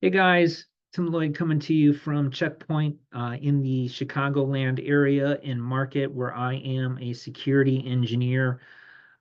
Hey guys, Tim Lloyd coming to you from Checkpoint in the Chicagoland area in Market, where I am a security engineer.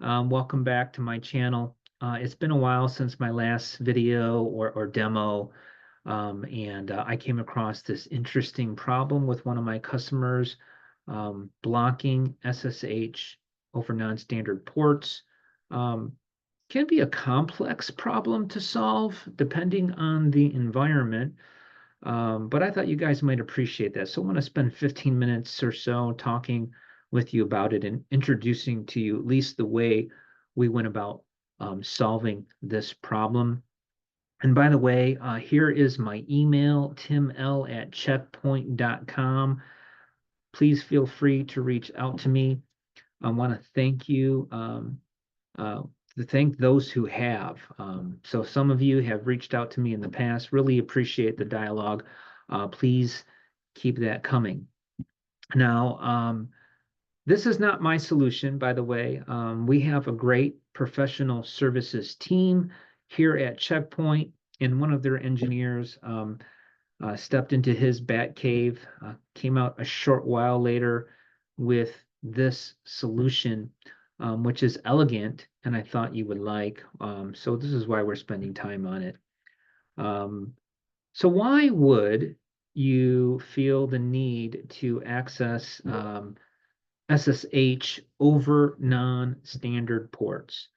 Welcome back to my channel. It's been a while since my last video or demo, and I came across this interesting problem with one of my customers blocking SSH over non-standard ports. Um, can be a complex problem to solve depending on the environment. But I thought you guys might appreciate that. So I want to spend 15 minutes or so talking with you about it and introducing to you at least the way we went about solving this problem. And by the way, here is my email, timl@checkpoint.com. Please feel free to reach out to me. I want to thank you uh, to thank those who have. So some of you have reached out to me in the past. Really appreciate the dialogue. Please keep that coming. Now, this is not my solution, by the way. We have a great professional services team here at Checkpoint, and one of their engineers stepped into his bat cave, came out a short while later with this solution, which is elegant and I thought you would like. So this is why we're spending time on it. So why would you feel the need to access SSH over non-standard ports?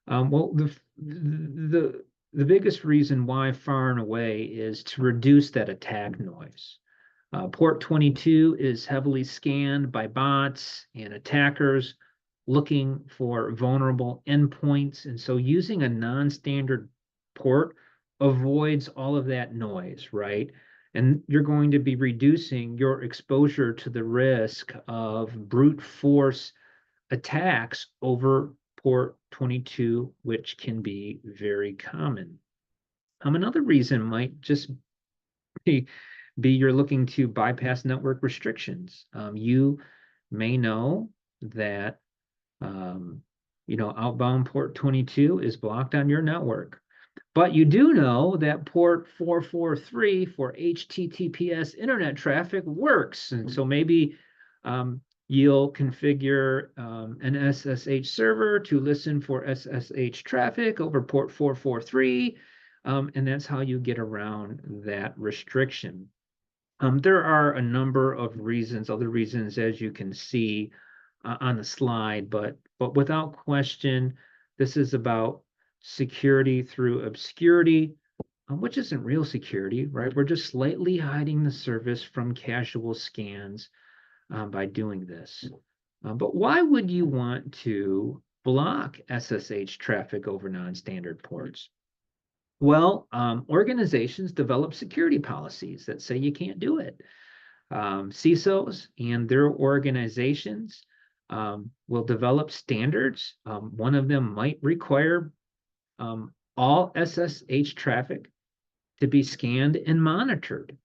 Well, the biggest reason why far and away is to reduce that attack noise. Port 22 is heavily scanned by bots and attackers looking for vulnerable endpoints. And so using a non-standard port avoids all of that noise, right? And you're going to be reducing your exposure to the risk of brute force attacks over port 22, which can be very common. Another reason might just be you're looking to bypass network restrictions. You may know that outbound port 22 is blocked on your network, but you do know that port 443 for HTTPS internet traffic works, and so maybe you'll configure an SSH server to listen for SSH traffic over port 443, and that's how you get around that restriction. There are a number of reasons, other reasons, as you can see on the slide, but without question, this is about security through obscurity, which isn't real security, right? We're just slightly hiding the service from casual scans by doing this. But why would you want to block SSH traffic over non-standard ports? Well, organizations develop security policies that say you can't do it. CISOs and their organizations will develop standards. One of them might require all SSH traffic to be scanned and monitored.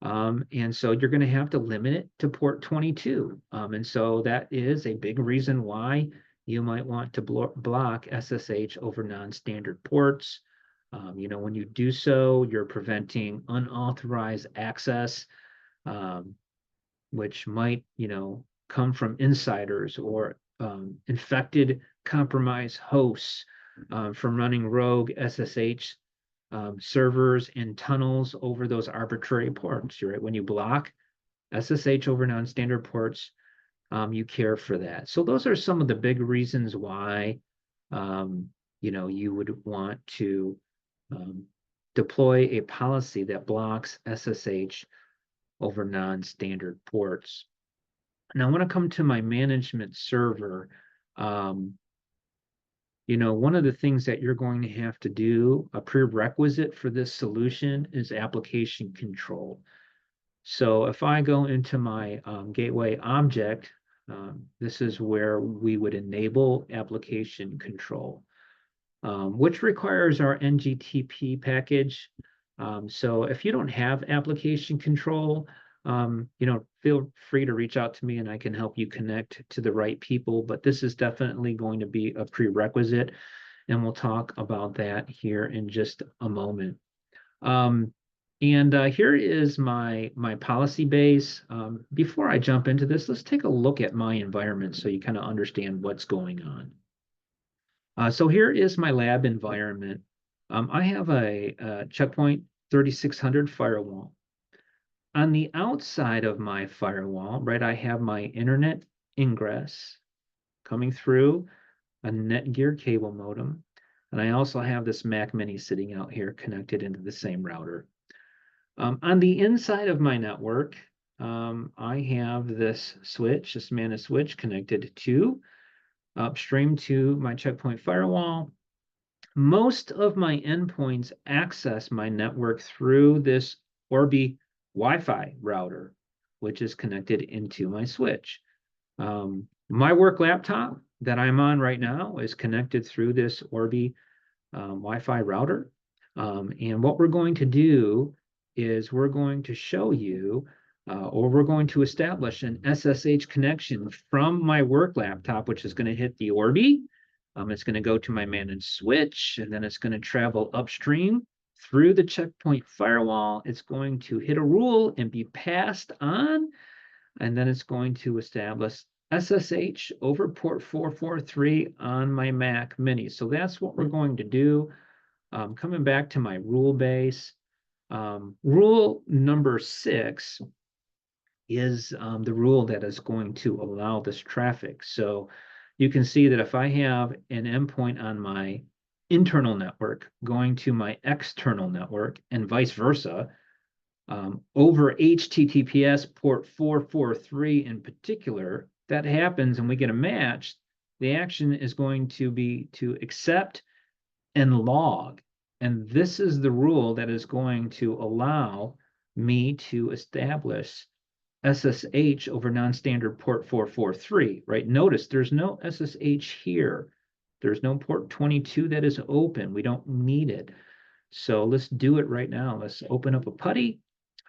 And so you're going to have to limit it to port 22. And so that is a big reason why you might want to block SSH over non-standard ports. When you do so, you're preventing unauthorized access, which might, come from insiders or infected, compromised hosts from running rogue SSH servers and tunnels over those arbitrary ports. Right? When you block SSH over non-standard ports, you care for that. So those are some of the big reasons why, you would want to deploy a policy that blocks SSH over non-standard ports. Now, I want to come to my management server. One of the things that you're going to have to do, a prerequisite for this solution, is application control. So if I go into my gateway object, this is where we would enable application control, which requires our NGTP package. So if you don't have application control, feel free to reach out to me and I can help you connect to the right people. But this is definitely going to be a prerequisite, and we'll talk about that here in just a moment. And here is my policy base. Before I jump into this, let's take a look at my environment so you kind of understand what's going on. So here is my lab environment. I have a Checkpoint 3600 firewall. On the outside of my firewall, right, I have my internet ingress coming through a Netgear cable modem. And I also have this Mac Mini sitting out here connected into the same router. On the inside of my network, I have this switch, this MANA switch connected to upstream to my Checkpoint firewall. Most of my endpoints access my network through this Orbi Wi-Fi router, which is connected into my switch. My work laptop that I'm on right now is connected through this Orbi Wi-Fi router. And what we're going to do is we're going to show you, or we're going to establish an SSH connection from my work laptop, which is going to hit the Orbi. It's going to go to my managed switch, and then it's going to travel upstream through the Checkpoint firewall. It's going to hit a rule and be passed on, and then it's going to establish SSH over port 443 on my Mac Mini. So that's what we're going to do. Coming back to my rule base, rule number 6 is the rule that is going to allow this traffic. So you can see that if I have an endpoint on my internal network going to my external network and vice versa, over HTTPS port 443 in particular, that happens and we get a match, the action is going to be to accept and log. And this is the rule that is going to allow me to establish SSH over non-standard port 443, right? Notice there's no SSH here. There's no port 22 that is open. We don't need it. So let's do it right now. Let's open up a PuTTY.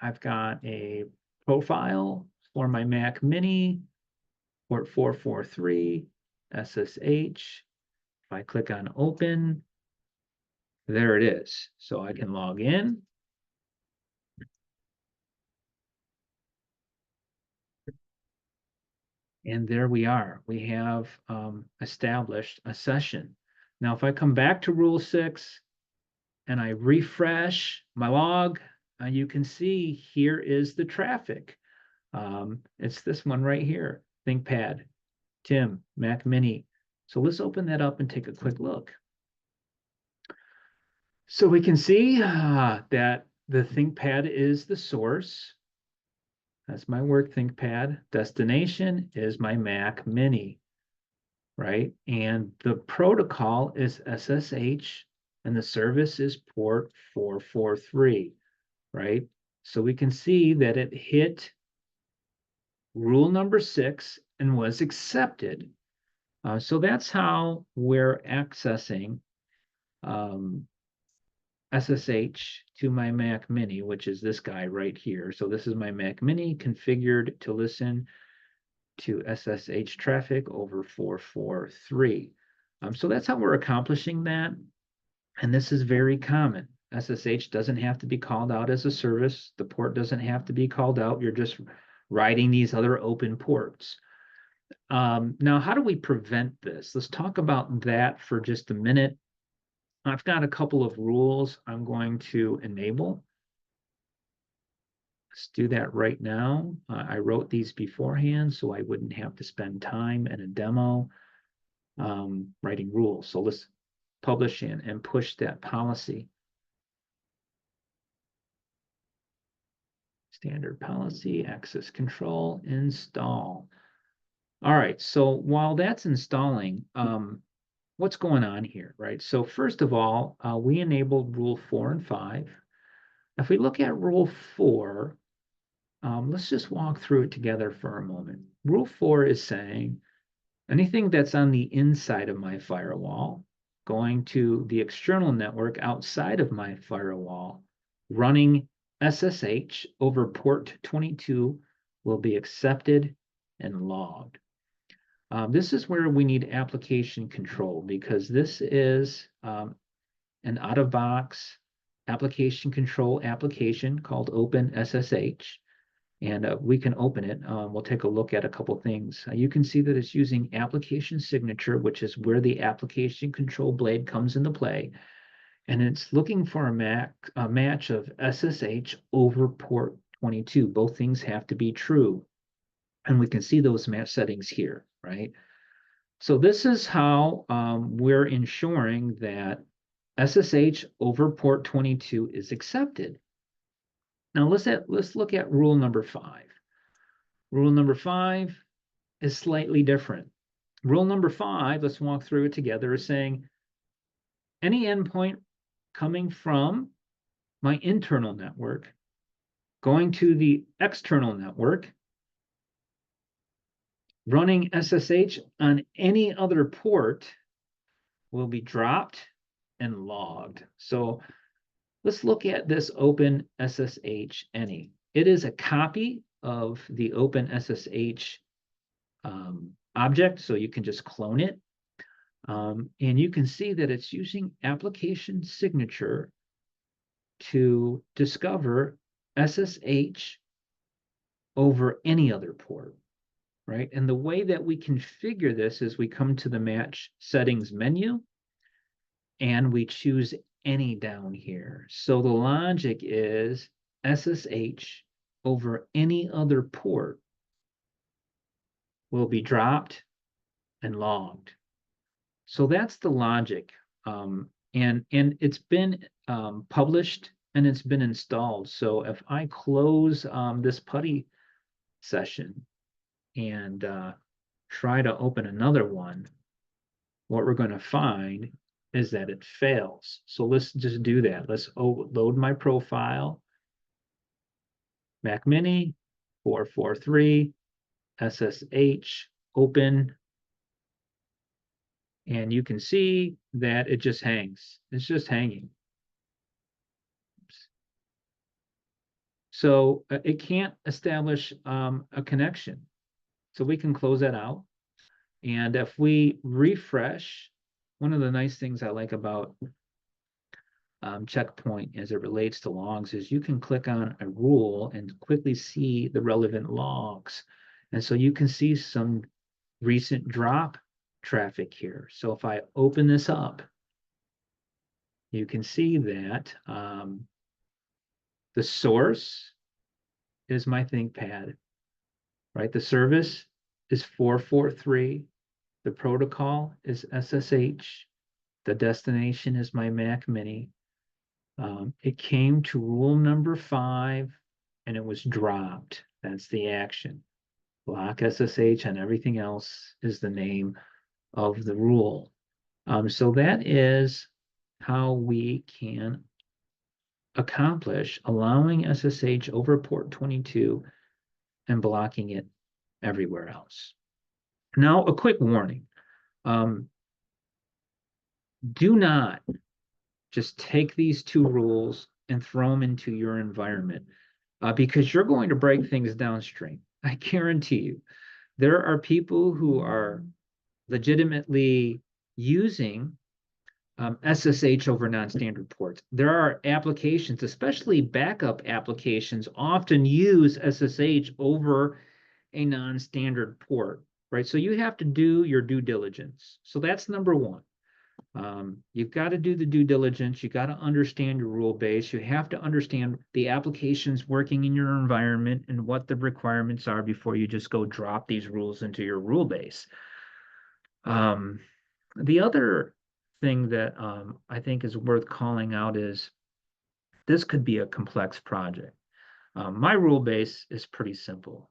I've got a profile for my Mac Mini, port 443, SSH. If I click on open, there it is. So I can log in. And there we are. We have established a session. Now, if I come back to Rule 6 and I refresh my log, you can see here is the traffic. It's this one right here, ThinkPad, Tim, Mac Mini. So let's open that up and take a quick look. So we can see that the ThinkPad is the source. That's my work ThinkPad. Destination is my Mac Mini, right? And the protocol is SSH, and the service is port 443, right? So we can see that it hit rule number 6 and was accepted. So that's how we're accessing SSH to my Mac Mini, which is this guy right here. So this is my Mac Mini configured to listen to SSH traffic over 443. So that's how we're accomplishing that. And this is very common. SSH doesn't have to be called out as a service. The port doesn't have to be called out. You're just writing these other open ports. Now, how do we prevent this? Let's talk about that for just a minute. I've got a couple of rules I'm going to enable. Let's do that right now. I wrote these beforehand so I wouldn't have to spend time in a demo writing rules. So let's publish in and push that policy. Standard policy, access control, install. All right, so while that's installing, what's going on here, right? So first of all, we enabled rule 4 and 5. If we look at rule 4, let's just walk through it together for a moment. Rule 4 is saying anything that's on the inside of my firewall going to the external network outside of my firewall running SSH over port 22 will be accepted and logged. This is where we need application control because this is an out-of-box application control application called Open SSH. And we can open it. We'll take a look at a couple things. You can see that it's using application signature, which is where the application control blade comes into play. And it's looking for a match of SSH over port 22. Both things have to be true. And we can see those match settings here, right? So this is how we're ensuring that SSH over port 22 is accepted. Now let's look at rule number 5. Rule number 5 is slightly different. Rule number 5, let's walk through it together, is saying any endpoint coming from my internal network going to the external network running SSH on any other port will be dropped and logged. So let's look at this Open SSH any. It is a copy of the Open SSH object, so you can just clone it. And you can see that it's using application signature to discover SSH over any other port, right? And the way that we configure this is we come to the match settings menu and we choose any down here. So the logic is SSH over any other port will be dropped and logged. So that's the logic. And it's been published and it's been installed. So if I close this PuTTY session and try to open another one, what we're going to find is that it fails. So let's just do that. Let's load my profile. Mac Mini 443 SSH open. And you can see that it just hangs. It's just hanging. So it can't establish a connection. So we can close that out. And if we refresh, one of the nice things I like about Checkpoint as it relates to logs is you can click on a rule and quickly see the relevant logs. And so you can see some recent drop traffic here. So if I open this up, you can see that the source is my ThinkPad, right? The service is 443. The protocol is SSH. The destination is my Mac Mini. It came to rule number 5 and it was dropped. That's the action. Block SSH and everything else is the name of the rule. So that is how we can accomplish allowing SSH over port 22 and blocking it everywhere else. Now, a quick warning. Do not just take these 2 rules and throw them into your environment because you're going to break things downstream. I guarantee you. There are people who are legitimately using SSH over non-standard ports. There are applications, especially backup applications, often use SSH over a non-standard port, right? So you have to do your due diligence. So that's number 1. You've got to do the due diligence. You got to understand your rule base. You have to understand the applications working in your environment and what the requirements are before you just go drop these rules into your rule base. The other thing that I think is worth calling out is this could be a complex project. My rule base is pretty simple.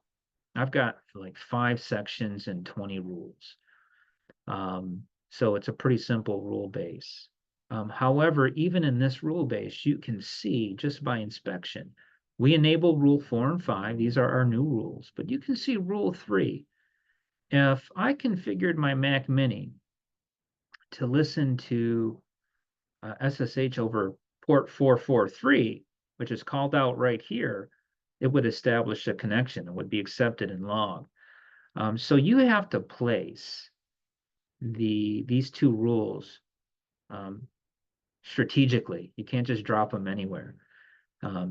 I've got like 5 sections and 20 rules. So it's a pretty simple rule base. However, even in this rule base, you can see just by inspection, we enable rule 4 and 5. These are our new rules, but you can see rule 3. If I configured my Mac Mini to listen to SSH over port 443, which is called out right here, it would establish a connection. It would be accepted and logged. So you have to place these 2 rules strategically. You can't just drop them anywhere.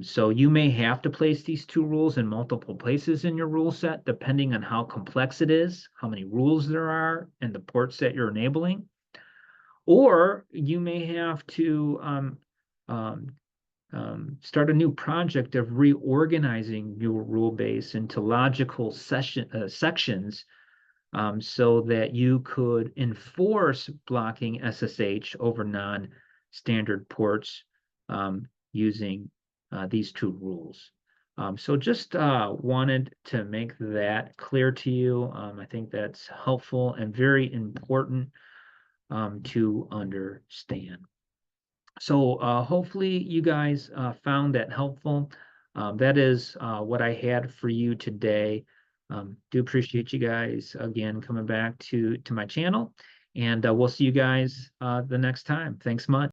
So you may have to place these two rules in multiple places in your rule set, depending on how complex it is, how many rules there are, and the ports that you're enabling. Or you may have to start a new project of reorganizing your rule base into logical sections, so that you could enforce blocking SSH over non-standard ports, using these two rules. So just wanted to make that clear to you. I think that's helpful and very important to understand. So hopefully you guys found that helpful. That is what I had for you today. Do appreciate you guys again coming back to my channel, and we'll see you guys the next time. Thanks much.